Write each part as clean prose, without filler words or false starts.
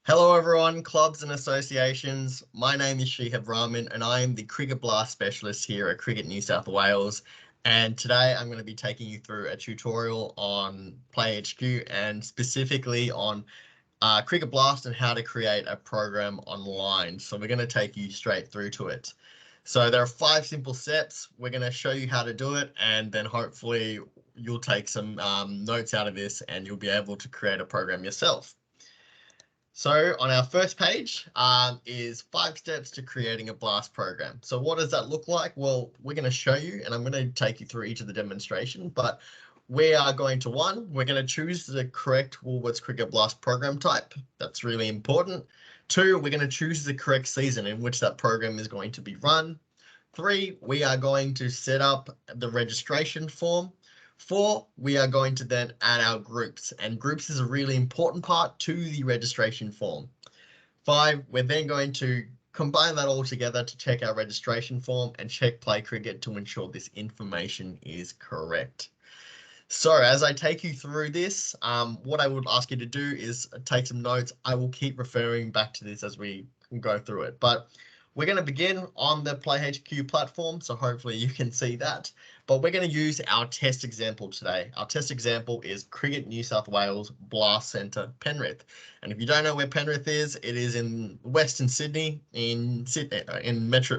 Hello everyone, clubs and associations. My name is Shihab Rahman and I am the Cricket Blast Specialist here at Cricket New South Wales. And today I'm going to be taking you through a tutorial on PlayHQ and specifically on Cricket Blast and how to create a program online. So we're going to take you straight through to it. So there are 5 simple steps. We're going to show you how to do it, and then hopefully you'll take some notes out of this and you'll be able to create a program yourself. So on our first page is 5 steps to creating a Blast program. So what does that look like? Well, we're going to show you, and I'm going to take you through each of the demonstration, but we are going to we're going to choose the correct Woolworths Cricket Blast program type. That's really important. 2, we're going to choose the correct season in which that program is going to be run. 3, we are going to set up the registration form. 4, we are going to then add our groups, and groups is a really important part to the registration form. 5, we're then going to combine that all together to check our registration form and check Play Cricket to ensure this information is correct. So as I take you through this, what I would ask you to do is take some notes. I will keep referring back to this as we go through it, but we're going to begin on the PlayHQ platform, so hopefully you can see that. But we're going to use our test example today. Our test example is Cricket New South Wales Blast Centre, Penrith. And if you don't know where Penrith is, it is in Western Sydney, in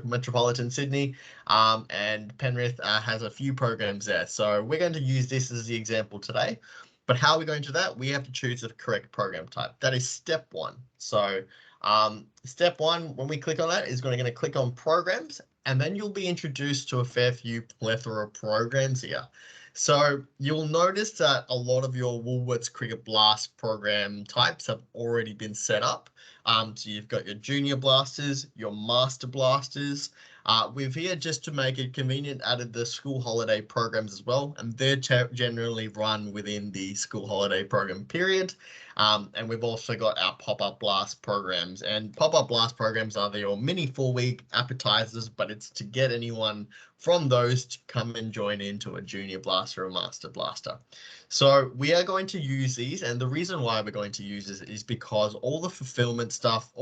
metropolitan Sydney, and Penrith has a few programs there. So we're going to use this as the example today. But how are we going to do that? We have to choose the correct program type. That is step 1. So step 1, when we click on that, is going to click on programs, and then you'll be introduced to a fair few plethora of programs here. So you'll notice that a lot of your Woolworths Cricket Blast program types have already been set up. So you've got your junior blasters, your master blasters. We've here, just to make it convenient, added the school holiday programs as well, and they're generally run within the school holiday program period. And we've also got our pop-up blast programs, and pop-up blast programs are your mini 4-week appetizers, but it's to get anyone from those to come and join into a junior blaster or master blaster. So we are going to use these, and the reason why we're going to use this is because all the fulfillment stuff,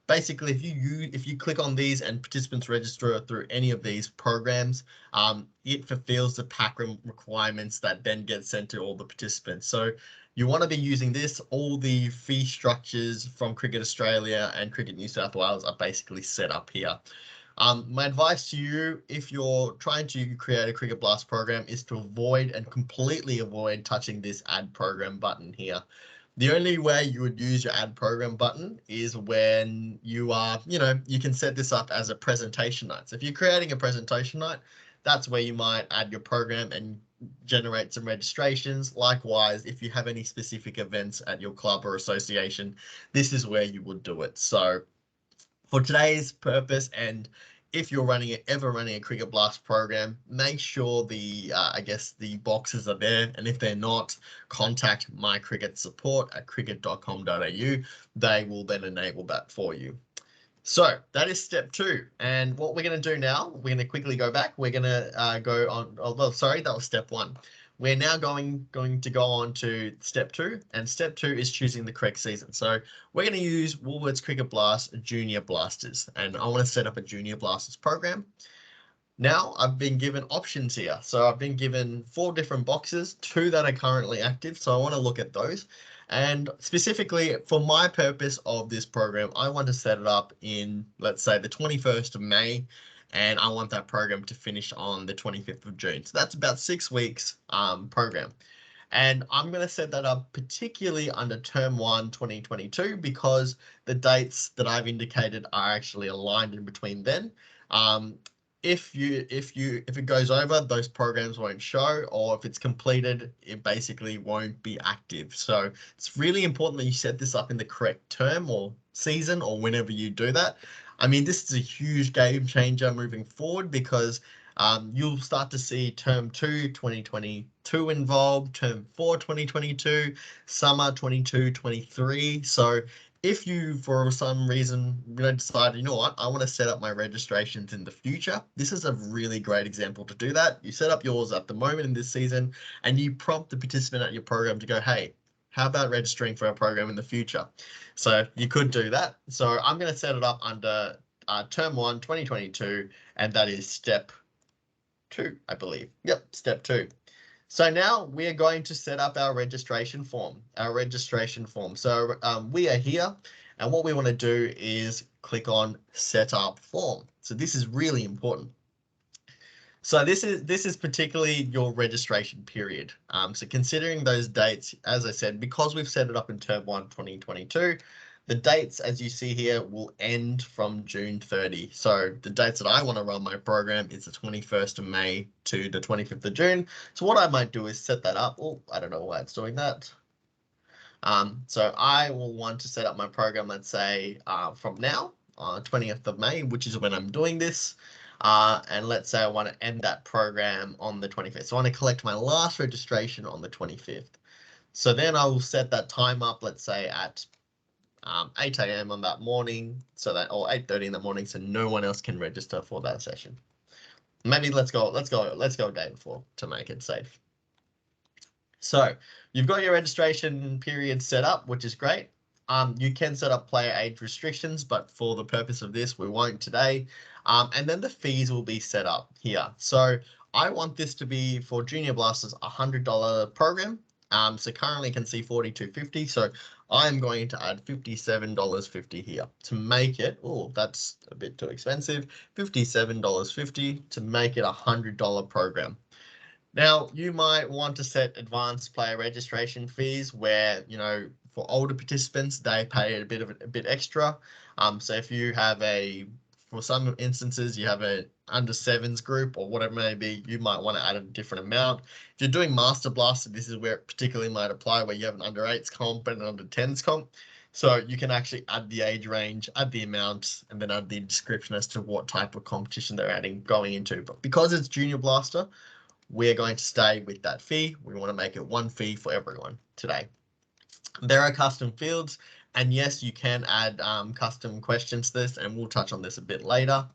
basically, if you click on these and participants register through any of these programs, it fulfills the pack requirements that then get sent to all the participants. So you want to be using this. All the fee structures from Cricket Australia and Cricket New South Wales are basically set up here. My advice to you, if you're trying to create a Cricket Blast program, is to avoid and completely avoid touching this add program button here. The only way you would use your add program button is when you are, you can set this up as a presentation night. So if you're creating a presentation night, that's where you might add your program and generate some registrations. Likewise, if you have any specific events at your club or association, this is where you would do it. So for today's purpose, and if you're ever running a Cricket Blast program, make sure the boxes are there, and if they're not, contact my cricket support at cricket.com.au. They will then enable that for you. So that is step 2, and what we're going to do now, we're going to quickly go back. We're going to go on. Oh, well, sorry, that was step 1. We're now going to go on to step 2, and step 2 is choosing the correct season. So we're going to use Woolworths Cricket Blast Junior Blasters, and I want to set up a Junior Blasters program. Now I've been given options here. So I've been given 4 different boxes, 2 that are currently active. So I want to look at those. And specifically for my purpose of this program, I want to set it up in, let's say, the 21st of May. And I want that program to finish on the 25th of June. So that's about 6 weeks program. And I'm going to set that up particularly under term 1, 2022, because the dates that I've indicated are actually aligned in between then. If it goes over, those programs won't show, or if it's completed, it basically won't be active. So it's really important that you set this up in the correct term or season, or whenever you do that. I mean, this is a huge game changer moving forward, because you'll start to see term 2, 2022 involved, term 4, 2022, summer 22, 23. So if you, for some reason, decide, you know what, I want to set up my registrations in the future, this is a really great example to do that. You set up yours at the moment in this season, and you prompt the participant at your program to go, hey, How about registering for a program in the future? So you could do that. So I'm going to set it up under term 1, 2022, and that is step 2, I believe. Yep, step 2. So now we are going to set up our registration form. So we are here, and what we want to do is click on set up form. So this is really important. So this is particularly your registration period. So considering those dates, as I said, because we've set it up in term 1, 2022, the dates, as you see here, will end from June 30. So the dates that I want to run my program is the 21st of May to the 25th of June. So what I might do is set that up. Oh, I don't know why it's doing that. So I will want to set up my program, let's say, from now, 20th of May, which is when I'm doing this. And let's say I want to end that program on the 25th. So I want to collect my last registration on the 25th. So then I will set that time up, let's say at 8 a.m. on that morning, so that, or 8:30 in the morning, so no one else can register for that session. Maybe let's go a day before to make it safe. So you've got your registration period set up, which is great. You can set up player age restrictions, but for the purpose of this, we won't today. And then the fees will be set up here. So I want this to be for Junior Blasters $100 program. So currently you can see $42.50. So I'm going to add $57.50 here to make it, oh, that's a bit too expensive, $57.50 to make it a $100 program. Now, you might want to set advanced player registration fees where, you know, for older participants, they pay a bit extra. So if you have for some instances, you have a under 7s group or whatever it may be, you might want to add a different amount. If you're doing Master Blaster, this is where it particularly might apply, where you have an under 8s comp and an under 10s comp. So you can actually add the age range, add the amount, and then add the description as to what type of competition they're going into. But because it's Junior Blaster, we're going to stay with that fee. We want to make it one fee for everyone today. There are custom fields, and yes, you can add custom questions to this, and we'll touch on this a bit later.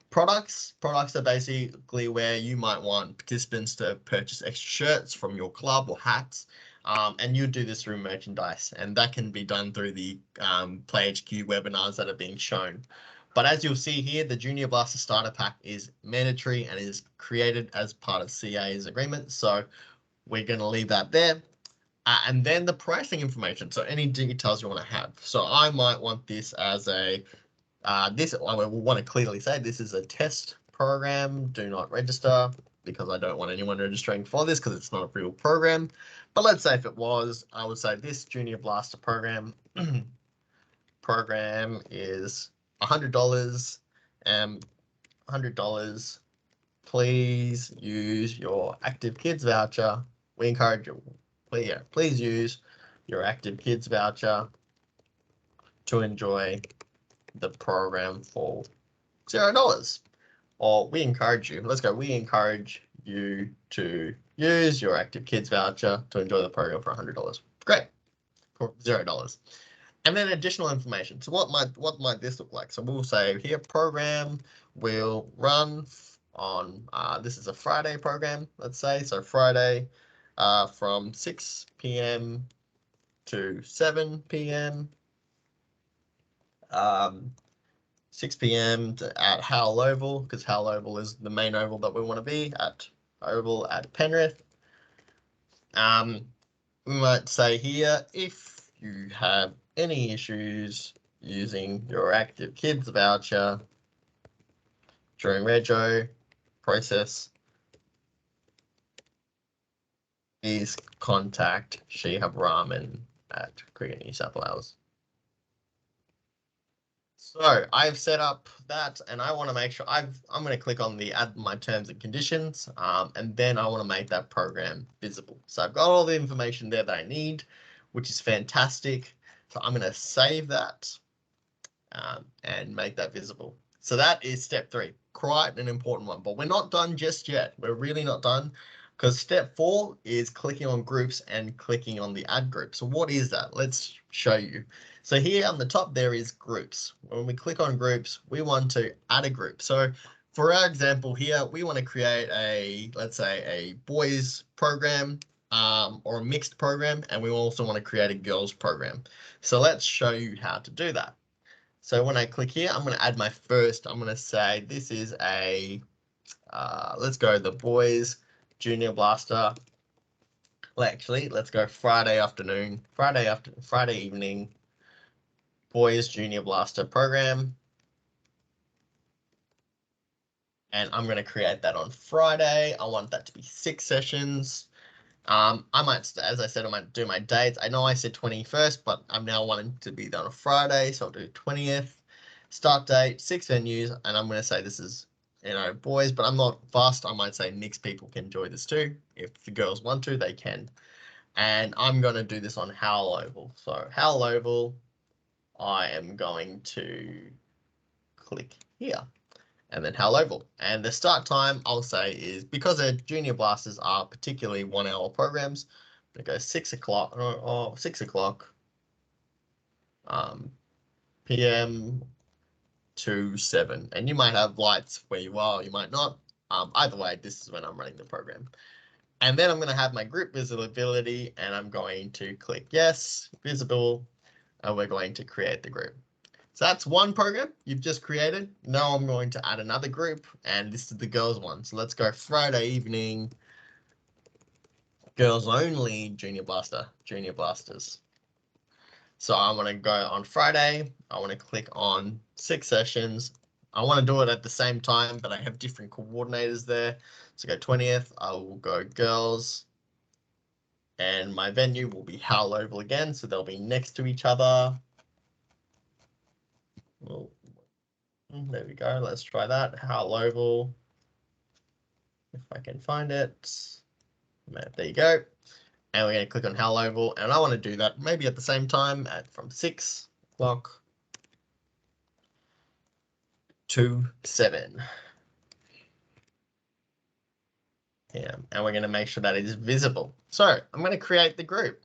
Products are basically where you might want participants to purchase extra shirts from your club or hats, and you do this through merchandise, and that can be done through the PlayHQ webinars that are being shown. But as you'll see here, the Junior Blaster Starter Pack is mandatory and is created as part of CA's agreement. So we're going to leave that there. And then the pricing information. So any details you want to have. So I might want this as I will want to clearly say this is a test program. Do not register, because I don't want anyone registering for this because it's not a real program. But let's say if it was, I would say this Junior Blaster program is $100, $100. Please use your Active Kids voucher. We encourage you, please use your Active Kids voucher to enjoy the program for $0. Or we encourage you, we encourage you to use your Active Kids voucher to enjoy the program for $100. Great, for $0. And then additional information. So what might this look like? So we'll say here, program will run on, this is a Friday program, let's say. So Friday from 6 p.m. to 7 p.m. 6 p.m. at Howell Oval, because Howell Oval is the main oval that we want to be at, oval at Penrith. We might say here, if you have any issues using your Active Kids voucher during rego process, please contact Shihab Rahman at Cricket New South Wales. So I've set up that, and I want to make sure I'm going to click on the add my terms and conditions, and then I want to make that program visible. So I've got all the information there that I need, which is fantastic. So I'm going to save that and make that visible. So that is step 3, quite an important one, but we're not done just yet. We're really not done, because step 4 is clicking on groups and clicking on the add group. So what is that? Let's show you. So here on the top, there is groups. When we click on groups, we want to add a group. So for our example here, we want to create let's say a boys program. or a mixed program, and we also want to create a girls program. So let's show you how to do that. So when I click here, I'm going to add my first. I'm going to say this is a, let's go the boys junior blaster. Well, actually, let's go Friday afternoon, Friday evening, boys junior blaster program. And I'm going to create that on Friday. I want that to be 6 sessions. I might, as I said, I might do my dates. I know I said 21st, but I'm now wanting to be done on a Friday, so I'll do 20th. Start date, 6 venues, and I'm going to say this is, boys, but I'm not fast. I might say mixed people can enjoy this too. If the girls want to, they can. And I'm going to do this on Howell Oval. So Howell Oval, I am going to click here. And then Howell Oval. And the start time, I'll say, is because their junior blasters are particularly 1 hour programs, I'm going to go 6 o'clock, or 6 o'clock PM to 7. And you might have lights where you are, you might not. Either way, this is when I'm running the program. And then I'm going to have my group visibility, and I'm going to click yes, visible, and we're going to create the group. So that's one program you've just created. Now I'm going to add another group, and this is the girls one. So let's go Friday evening, girls only junior blasters. So I want to go on Friday. I want to click on 6 sessions. I want to do it at the same time, but I have different coordinators there. So go 20th, I will go girls, and my venue will be Howell Oval again. So they'll be next to each other. Well, there we go. Let's try that. Howell Oval. If I can find it. There you go. And we're going to click on Howell Oval. And I want to do that maybe at the same time from 6 o'clock to 7. Yeah, and we're going to make sure that it is visible. So I'm going to create the group.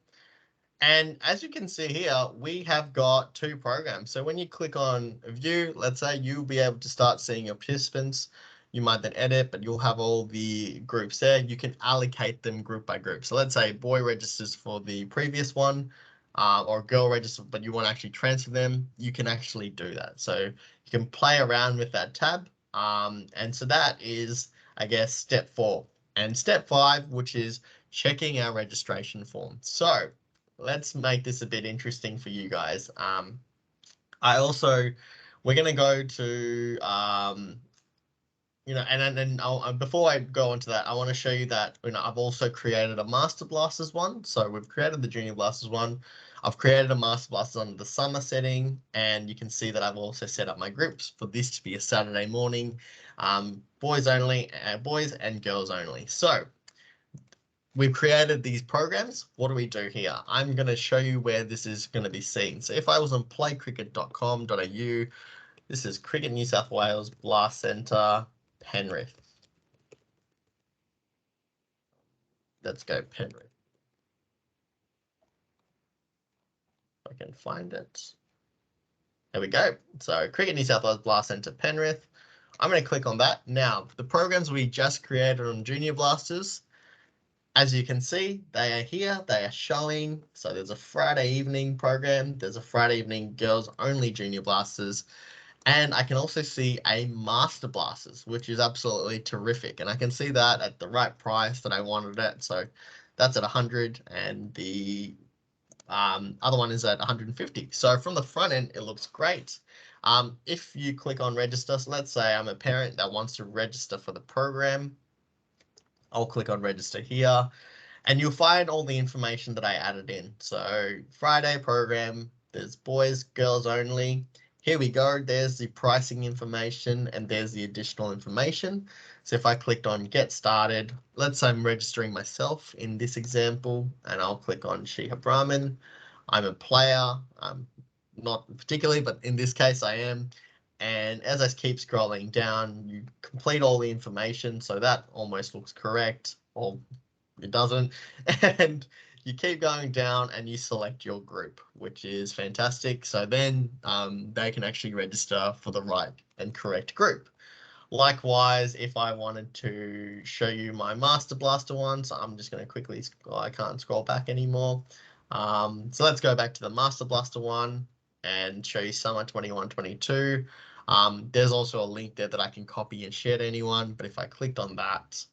And as you can see here, we have got 2 programs. So when you click on view, let's say you'll be able to start seeing your participants. You might then edit, but you'll have all the groups there. You can allocate them group by group. So let's say boy registers for the previous one, or girl registers, but you want to actually transfer them. You can actually do that. So you can play around with that tab. And so that is, I guess, step 4. And step 5, which is checking our registration form. So let's make this a bit interesting for you guys. We're going to go to, and then before I go into that, I want to show you that, I've also created a Master Blasters one. So we've created the Junior Blasters one. I've created a Master Blasters on the summer setting, and you can see that I've also set up my groups for this to be a Saturday morning, boys only, boys and girls only. So we've created these programs. What do we do here? I'm going to show you where this is going to be seen. So if I was on playcricket.com.au, this is Cricket New South Wales Blast Centre, Penrith. Let's go Penrith. If I can find it. There we go. So Cricket New South Wales Blast Centre, Penrith. I'm going to click on that. Now, the programs we just created on Junior Blasters, as you can see, they are here, they are showing. So there's a Friday evening program, there's a Friday evening girls only Junior Blasters, and I can also see a Master Blasters, which is absolutely terrific. And I can see that at the right price that I wanted it. So that's at 100, and the other one is at 150. So from the front end, it looks great. If you click on register, so let's say I'm a parent that wants to register for the program, I'll click on register here, and you'll find all the information that I added in. So Friday program, there's boys, girls only. Here we go. There's the pricing information, and there's the additional information. So if I clicked on get started, let's say I'm registering myself in this example, and I'll click on Shihab Rahman. I'm a player, not particularly, but in this case I am. And as I keep scrolling down, you complete all the information. So that almost looks correct, or it doesn't. And you keep going down and you select your group, which is fantastic. So then they can actually register for the right and correct group. Likewise, if I wanted to show you my Master Blaster one, so I'm just going to quickly, I can't scroll back anymore. So let's go back to the Master Blaster one and show you Summer 21-22. There's also a link there that I can copy and share to anyone, but if I clicked on that,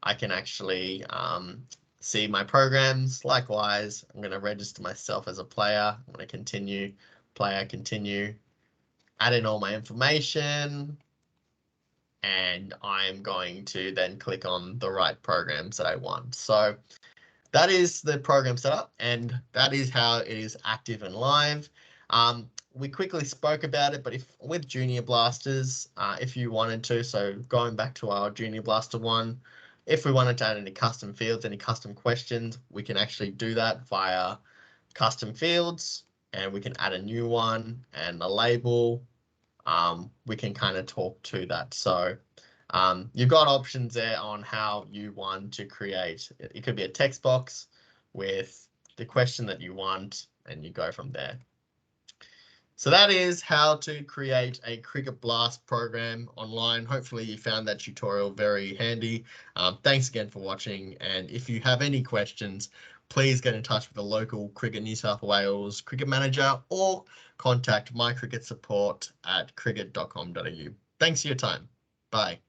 I can actually see my programs. Likewise, I'm going to register myself as a player. I'm going to continue, player, continue, add in all my information, and I'm going to then click on the right programs that I want. So that is the program setup, and that is how it is active and live. We quickly spoke about it, but if with Junior Blasters, if you wanted to, so going back to our Junior Blaster one, if we wanted to add any custom fields, any custom questions, we can actually do that via custom fields, and we can add a new one and a label. We can kind of talk to that. So you've got options there on how you want to create. It could be a text box with the question that you want, and you go from there. So that is how to create a Cricket Blast program online. Hopefully you found that tutorial very handy. Thanks again for watching. And if you have any questions, please get in touch with the local Cricket New South Wales cricket manager or contact my cricket support at cricket.com.au. Thanks for your time. Bye.